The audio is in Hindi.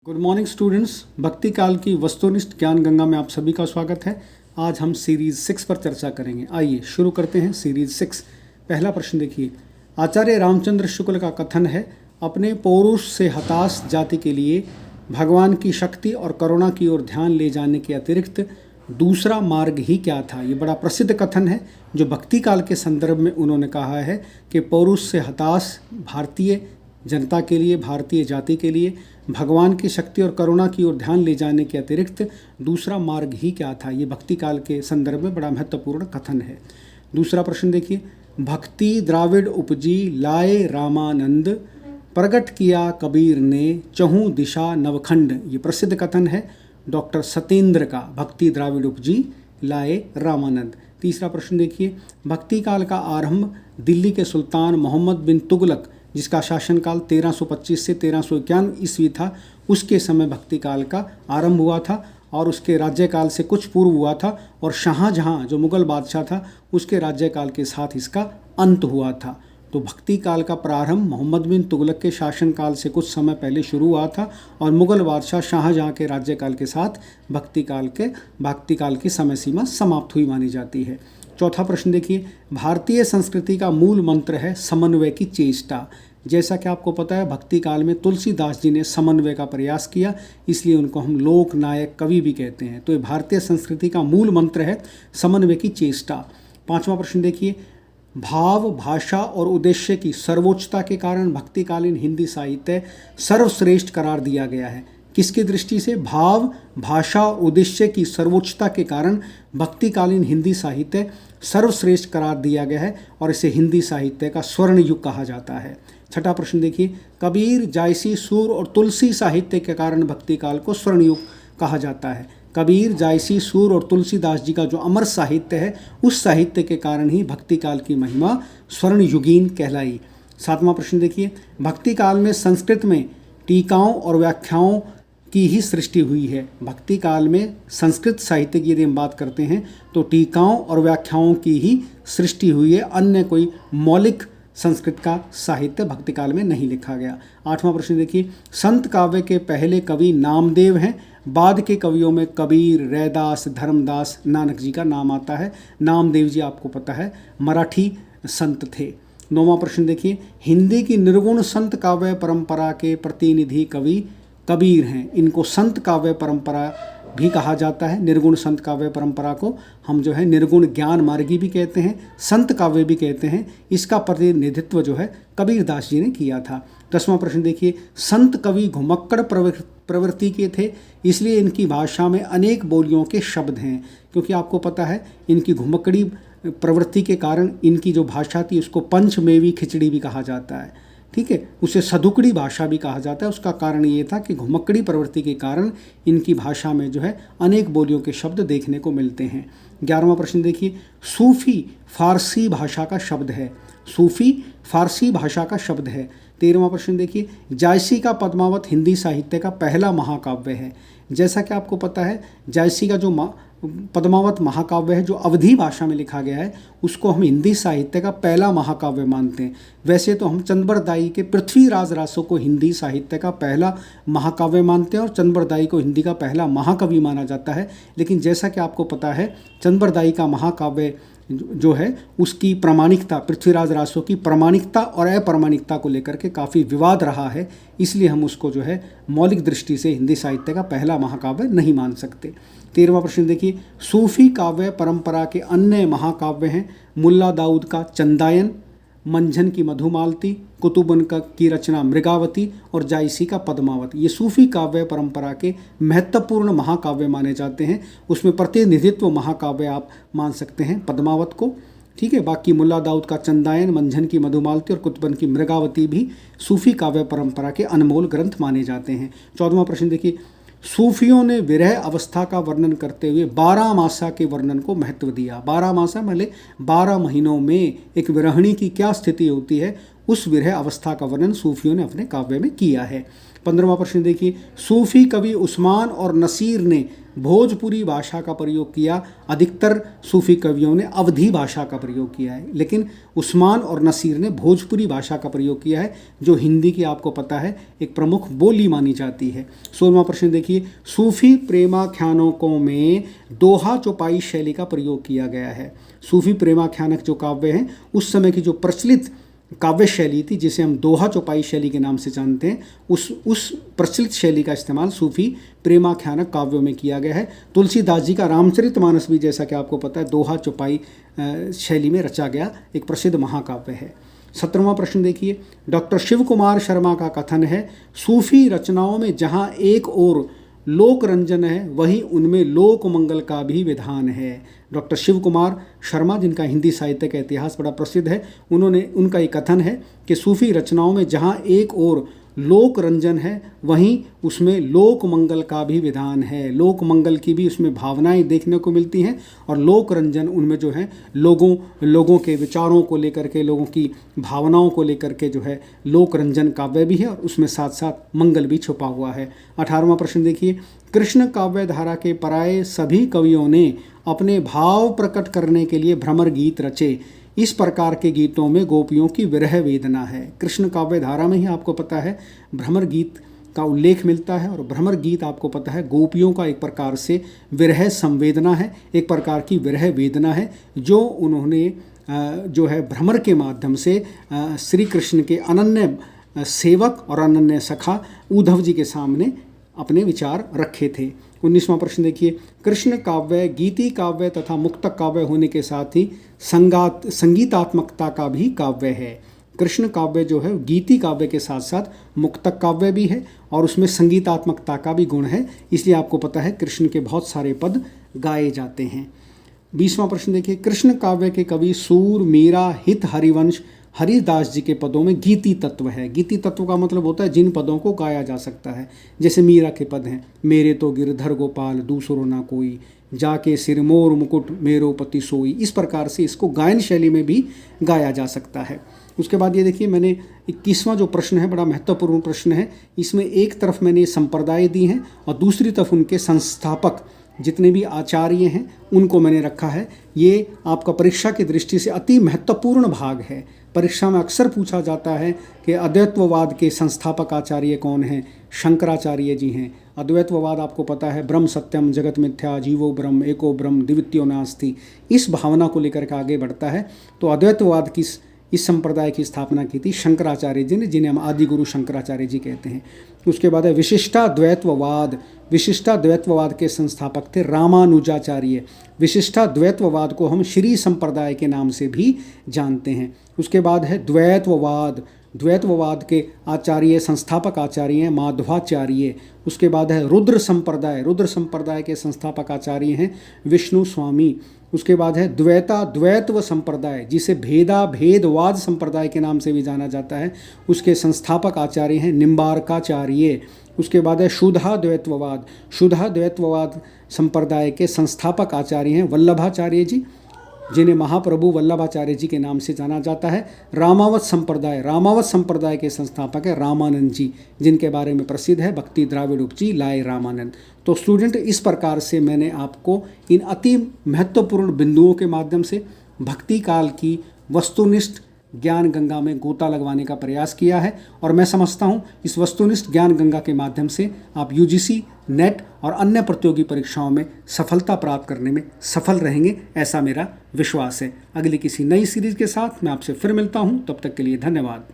Good morning students. भक्ति काल की वस्तुनिष्ठ ज्ञान गंगा में आप सभी का स्वागत है। आज हम सीरीज 6 पर चर्चा करेंगे। आइए शुरू करते हैं सीरीज 6। पहला प्रश्न देखिए, आचार्य रामचंद्र शुक्ल का कथन है, अपने पौरुष से हताश जाति के लिए भगवान की शक्ति और करुणा की ओर ध्यान ले जाने के अतिरिक्त दूसरा मार्ग ही क्या था। ये बड़ा प्रसिद्ध कथन है जो भक्ति काल के संदर्भ में उन्होंने कहा है कि पौरुष से हताश भारतीय जनता के लिए, भारतीय जाति के लिए भगवान की शक्ति और करुणा की ओर ध्यान ले जाने के अतिरिक्त दूसरा मार्ग ही क्या था। ये भक्ति काल के संदर्भ में बड़ा महत्वपूर्ण कथन है। दूसरा प्रश्न देखिए, भक्ति द्राविड उपजी लाए रामानंद, प्रगट किया कबीर ने चहु दिशा नवखंड। ये प्रसिद्ध कथन है डॉक्टर सतेंद्र का, भक्ति द्राविड उपजी लाए रामानंद। तीसरा प्रश्न देखिए, भक्ति काल का आरंभ दिल्ली के सुल्तान मोहम्मद बिन तुगलक, जिसका शासनकाल 1325 से 1351 ईस्वी था, उसके समय भक्ति काल का आरंभ हुआ था और उसके राज्यकाल से कुछ पूर्व हुआ था। और शाहजहां जो मुगल बादशाह था उसके राज्यकाल के साथ इसका अंत हुआ था। तो भक्ति काल का प्रारंभ मोहम्मद बिन तुगलक के शासनकाल से कुछ समय पहले शुरू हुआ था और मुगल बादशाह शाहजहां के राज्यकाल के साथ भक्ति काल की समय सीमा समाप्त हुई मानी जाती है। चौथा प्रश्न देखिए, भारतीय संस्कृति का मूल मंत्र है समन्वय की चेष्टा। जैसा कि आपको पता है भक्ति काल में तुलसीदास जी ने समन्वय का प्रयास किया, इसलिए उनको हम लोक नायक कवि भी कहते हैं। तो ये भारतीय संस्कृति का मूल मंत्र है समन्वय की चेष्टा। पांचवा प्रश्न देखिए, भाव भाषा और उद्देश्य की सर्वोच्चता के कारण भक्तिकालीन हिंदी साहित्य सर्वश्रेष्ठ करार दिया गया है। किसकी दृष्टि से? भाव भाषा और उद्देश्य की सर्वोच्चता के कारण भक्तिकालीन हिंदी साहित्य सर्वश्रेष्ठ करार दिया गया है और इसे हिंदी साहित्य का स्वर्ण युग कहा जाता है। छठा प्रश्न देखिए, कबीर जायसी सूर और तुलसी साहित्य के कारण भक्ति काल को स्वर्ण युग कहा जाता है। कबीर जायसी सूर और तुलसीदास जी का जो अमर साहित्य है उस साहित्य के कारण ही भक्ति काल की महिमा स्वर्ण युगीन कहलाई। सातवां प्रश्न देखिए, भक्ति काल में संस्कृत में टीकाओं और व्याख्याओं की ही सृष्टि हुई है। भक्ति काल में संस्कृत साहित्य की यदि हम बात करते हैं तो टीकाओं और व्याख्याओं की ही सृष्टि हुई है, अन्य कोई मौलिक संस्कृत का साहित्य भक्ति काल में नहीं लिखा गया। आठवां प्रश्न देखिए, संत काव्य के पहले कवि नामदेव हैं, बाद के कवियों में कबीर, रैदास, धर्मदास, नानक जी का नाम आता है। नामदेव जी आपको पता है मराठी संत थे। नौवां प्रश्न देखिए, हिंदी की निर्गुण संत काव्य परंपरा के प्रतिनिधि कवि कबीर हैं। इनको संत काव्य परंपरा भी कहा जाता है। निर्गुण संत काव्य परंपरा को हम जो है निर्गुण ज्ञान मार्गी भी कहते हैं, संत काव्य भी कहते हैं। इसका प्रतिनिधित्व जो है कबीरदास जी ने किया था। 10वां प्रश्न देखिए, संत कवि घुमक्कड़ प्रवृत्ति के थे, इसलिए इनकी भाषा में अनेक बोलियों के शब्द हैं। क्योंकि आपको पता है इनकी घुमक्कड़ी प्रवृत्ति के कारण इनकी जो भाषा थी उसको पंचमेवी खिचड़ी भी कहा जाता है। ठीक है, उसे सधुकड़ी भाषा भी कहा जाता है। उसका कारण ये था कि घुमक्कड़ी प्रवृत्ति के कारण इनकी भाषा में जो है अनेक बोलियों के शब्द देखने को मिलते हैं। 11वां प्रश्न देखिए, सूफी फारसी भाषा का शब्द है। सूफी फारसी भाषा का शब्द है। 13वां प्रश्न देखिए, जायसी का पद्मावत हिंदी साहित्य का पहला महाकाव्य है। जैसा कि आपको पता है जायसी का जो पद्मावत महाकाव्य है जो अवधी भाषा में लिखा गया है उसको हम हिंदी साहित्य का पहला महाकाव्य मानते हैं। वैसे तो हम चंद्रबरदाई के पृथ्वीराज रासो को हिंदी साहित्य का पहला महाकाव्य मानते हैं और चंद्रबरदाई को हिंदी का पहला महाकवि माना जाता है। लेकिन जैसा कि आपको पता है चंद्रबरदाई का महाकाव्य जो है उसकी प्रामाणिकता, पृथ्वीराज रासो की प्रामाणिकता और अप्रामाणिकता को लेकर के काफ़ी विवाद रहा है, इसलिए हम उसको जो है मौलिक दृष्टि से हिंदी साहित्य का पहला महाकाव्य नहीं मान सकते। 13वां प्रश्न देखिए, सूफी काव्य परंपरा के अन्य महाकाव्य हैं मुल्ला दाऊद का चंदायन, मंझन की मधुमालती, कुतुबन की रचना मृगावती और जायसी का पद्मावत। ये सूफी काव्य परंपरा के महत्वपूर्ण महाकाव्य माने जाते हैं। उसमें प्रतिनिधित्व महाकाव्य आप मान सकते हैं पद्मावत को। ठीक है, बाकी मुल्ला दाऊद का चंदायन, मंझन की मधुमालती और कुतुबन की मृगावती भी सूफी काव्य परंपरा के अनमोल ग्रंथ माने जाते हैं। 14वां प्रश्न देखिए, सूफियों ने विरह अवस्था का वर्णन करते हुए 12 मासा के वर्णन को महत्व दिया। 12 मासा मतलब 12 महीनों में एक विरहिणी की क्या स्थिति होती है उस विरह अवस्था का वर्णन सूफियों ने अपने काव्य में किया है। 15वां प्रश्न देखिए, सूफी कवि उस्मान और नसीर ने भोजपुरी भाषा का प्रयोग किया, अधिकतर सूफी कवियों ने अवधी भाषा का प्रयोग किया है, लेकिन उस्मान और नसीर ने भोजपुरी भाषा का प्रयोग किया है, जो हिंदी की आपको पता है एक प्रमुख बोली मानी जाती है। 16वां प्रश्न देखिए, सूफी प्रेमाख्यानकों में दोहा चौपाई शैली का प्रयोग किया गया है। सूफी प्रेमाख्यानक जो काव्य हैं उस समय की जो प्रचलित काव्य शैली थी, जिसे हम दोहा चौपाई शैली के नाम से जानते हैं, उस प्रचलित शैली का इस्तेमाल सूफी प्रेमाख्यानक काव्यों में किया गया है। तुलसीदास जी का रामचरितमानस भी, जैसा कि आपको पता है, दोहा चौपाई शैली में रचा गया एक प्रसिद्ध महाकाव्य है। 17वां प्रश्न देखिए, डॉक्टर शिव कुमार शर्मा का कथन है, सूफी रचनाओं में जहाँ एक ओर लोक रंजन है वहीं उनमें लोक मंगल का भी विधान है। डॉक्टर शिव कुमार शर्मा, जिनका हिंदी साहित्य का इतिहास बड़ा प्रसिद्ध है, उनका एक कथन है कि सूफी रचनाओं में जहाँ एक ओर लोक रंजन है वहीं उसमें लोक मंगल का भी विधान है। लोक मंगल की भी उसमें भावनाएं देखने को मिलती हैं, और लोक रंजन उनमें जो है लोगों के विचारों को लेकर के, लोगों की भावनाओं को लेकर के जो है लोक रंजन काव्य भी है, और उसमें साथ साथ मंगल भी छुपा हुआ है। 18वां प्रश्न देखिए, कृष्ण काव्य धारा के पराये सभी कवियों ने अपने भाव प्रकट करने के लिए भ्रमर गीत रचे। इस प्रकार के गीतों में गोपियों की विरह वेदना है। कृष्ण काव्य धारा में ही आपको पता है भ्रमर गीत का उल्लेख मिलता है, और भ्रमर गीत आपको पता है गोपियों का एक प्रकार से विरह संवेदना है, एक प्रकार की विरह वेदना है, जो उन्होंने जो है भ्रमर के माध्यम से श्री कृष्ण के अनन्य सेवक और अनन्य सखा उद्धव जी के सामने अपने विचार रखे थे। 19वां प्रश्न देखिए, कृष्ण काव्य गीति काव्य तथा मुक्तक काव्य होने के साथ ही संगीतात्मकता का भी काव्य है। कृष्ण काव्य जो है गीति काव्य के साथ साथ मुक्तक काव्य भी है, और उसमें संगीतात्मकता का भी गुण है, इसलिए आपको पता है कृष्ण के बहुत सारे पद गाए जाते हैं। 20वां प्रश्न देखिए, कृष्ण काव्य के कवि सूर, मीरा, हित, हरिवंश, हरिदास जी के पदों में गीति तत्व है। गीति तत्व का मतलब होता है जिन पदों को गाया जा सकता है, जैसे मीरा के पद हैं, मेरे तो गिरधर गोपाल दूसरो ना कोई, जाके सिर मोर मुकुट मेरो पति सोई। इस प्रकार से इसको गायन शैली में भी गाया जा सकता है। उसके बाद ये देखिए, मैंने 21वां जो प्रश्न है बड़ा महत्वपूर्ण प्रश्न है। इसमें एक तरफ मैंने संप्रदाय दी हैं और दूसरी तरफ उनके संस्थापक जितने भी आचार्य हैं उनको मैंने रखा है। ये आपका परीक्षा की दृष्टि से अति महत्वपूर्ण भाग है। परीक्षा में अक्सर पूछा जाता है कि अद्वैतवाद के संस्थापक आचार्य कौन हैं? शंकराचार्य जी हैं। अद्वैतवाद आपको पता है ब्रह्म सत्यम जगत मिथ्या जीवो ब्रह्म एको ब्रह्म द्वितीयो नास्ति, इस भावना को लेकर के आगे बढ़ता है। तो अद्वैतवाद की इस संप्रदाय की स्थापना की थी शंकराचार्य जी ने, जिन्हें हम आदि गुरु शंकराचार्य जी कहते हैं। उसके बाद है विशिष्टाद्वैतवाद। विशिष्टाद्वैतवाद के संस्थापक थे रामानुजाचार्य। विशिष्टाद्वैतवाद को हम श्री संप्रदाय के नाम से भी जानते हैं। उसके बाद है द्वैतवाद। द्वैतवाद के आचार्य संस्थापक आचार्य हैं माधवाचार्य। उसके बाद है रुद्र संप्रदाय। रुद्र संप्रदाय के संस्थापक आचार्य हैं विष्णु स्वामी। उसके बाद है द्वैतव संप्रदाय, जिसे भेदवाद संप्रदाय के नाम से भी जाना जाता है, उसके संस्थापक आचार्य हैं निम्बार्काचार्य। उसके बाद है शुद्धाद्वैतवाद। शुद्धाद्वैतवाद संप्रदाय के संस्थापक आचार्य हैं वल्लभाचार्य जी, जिन्हें महाप्रभु वल्लभाचार्य जी के नाम से जाना जाता है। रामावत संप्रदाय। रामावत संप्रदाय के संस्थापक है रामानंद जी, जिनके बारे में प्रसिद्ध है भक्ति द्राविड़ उपजी लाए रामानंद। तो स्टूडेंट, इस प्रकार से मैंने आपको इन अति महत्वपूर्ण बिंदुओं के माध्यम से भक्ति काल की वस्तुनिष्ठ ज्ञान गंगा में गोता लगवाने का प्रयास किया है, और मैं समझता हूँ इस वस्तुनिष्ठ ज्ञान गंगा के माध्यम से आप यूजीसी, नेट और अन्य प्रतियोगी परीक्षाओं में सफलता प्राप्त करने में सफल रहेंगे, ऐसा मेरा विश्वास है। अगली किसी नई सीरीज के साथ मैं आपसे फिर मिलता हूँ, तब तक के लिए धन्यवाद।